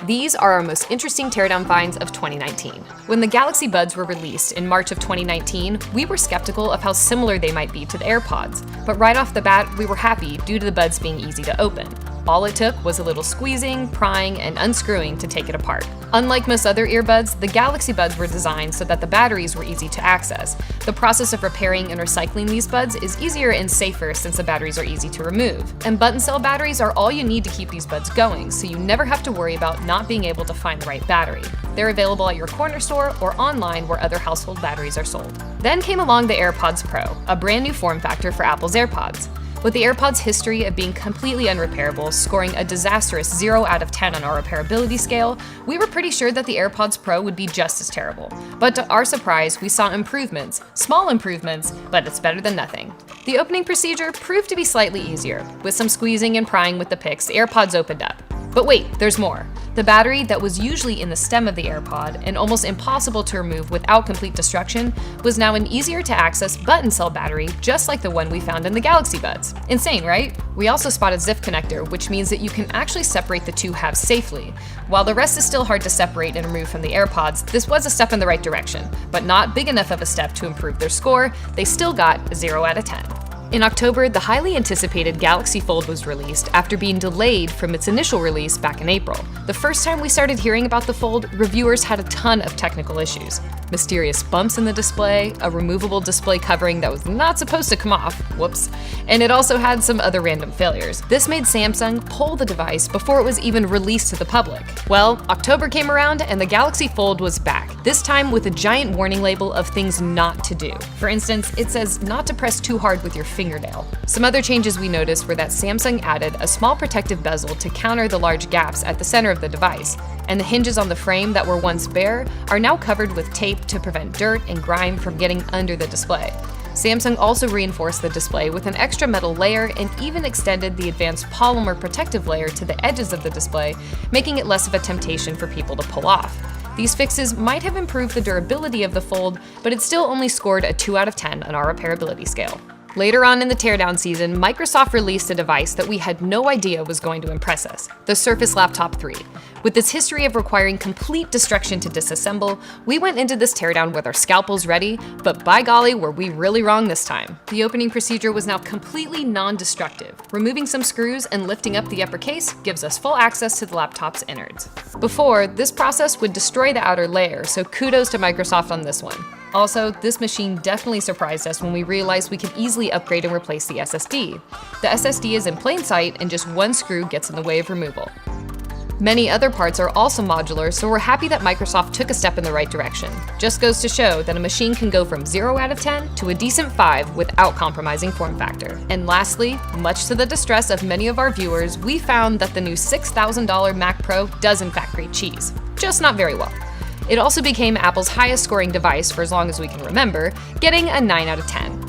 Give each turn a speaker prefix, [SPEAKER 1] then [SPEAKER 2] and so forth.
[SPEAKER 1] These are our most interesting teardown finds of 2019. When the Galaxy Buds were released in March of 2019, we were skeptical of how similar they might be to the AirPods, but right off the bat, we were happy due to the buds being easy to open. All it took was a little squeezing, prying, and unscrewing to take it apart. Unlike most other earbuds, the Galaxy Buds were designed so that the batteries were easy to access. The process of repairing and recycling these buds is easier and safer since the batteries are easy to remove. And button cell batteries are all you need to keep these buds going, so you never have to worry about not being able to find the right battery. They're available at your corner store or online where other household batteries are sold. Then came along the AirPods Pro, a brand new form factor for Apple's AirPods. With the AirPods' history of being completely unrepairable, scoring a disastrous 0 out of 10 on our repairability scale, we were pretty sure that the AirPods Pro would be just as terrible. But to our surprise, we saw improvements, small improvements, but it's better than nothing. The opening procedure proved to be slightly easier. With some squeezing and prying with the picks, the AirPods opened up. But wait, there's more. The battery that was usually in the stem of the AirPod and almost impossible to remove without complete destruction was now an easier to access button cell battery, just like the one we found in the Galaxy Buds. Insane, right? We also spotted ZIF connector, which means that you can actually separate the two halves safely. While the rest is still hard to separate and remove from the AirPods, this was a step in the right direction, but not big enough of a step to improve their score. They still got 0 out of 10. In October, the highly anticipated Galaxy Fold was released after being delayed from its initial release back in April. The first time we started hearing about the Fold, reviewers had a ton of technical issues. Mysterious bumps in the display, a removable display covering that was not supposed to come off, whoops, and it also had some other random failures. This made Samsung pull the device before it was even released to the public. Well, October came around and the Galaxy Fold was back, this time with a giant warning label of things not to do. For instance, it says not to press too hard with your fingernail. Some other changes we noticed were that Samsung added a small protective bezel to counter the large gaps at the center of the device, and the hinges on the frame that were once bare are now covered with tape to prevent dirt and grime from getting under the display. Samsung also reinforced the display with an extra metal layer and even extended the advanced polymer protective layer to the edges of the display, making it less of a temptation for people to pull off. These fixes might have improved the durability of the Fold, but it still only scored a 2 out of 10 on our repairability scale. Later on in the teardown season, Microsoft released a device that we had no idea was going to impress us, the Surface Laptop 3. With its history of requiring complete destruction to disassemble, we went into this teardown with our scalpels ready, but by golly, were we really wrong this time. The opening procedure was now completely non-destructive. Removing some screws and lifting up the upper case gives us full access to the laptop's innards. Before, this process would destroy the outer layer, so kudos to Microsoft on this one. Also, this machine definitely surprised us when we realized we could easily upgrade and replace the SSD. The SSD is in plain sight and just one screw gets in the way of removal. Many other parts are also modular, so we're happy that Microsoft took a step in the right direction. Just goes to show that a machine can go from 0 out of 10 to a decent 5 without compromising form factor. And lastly, much to the distress of many of our viewers, we found that the new $6,000 Mac Pro does in fact grate cheese, just not very well. It also became Apple's highest scoring device for as long as we can remember, getting a 9 out of 10.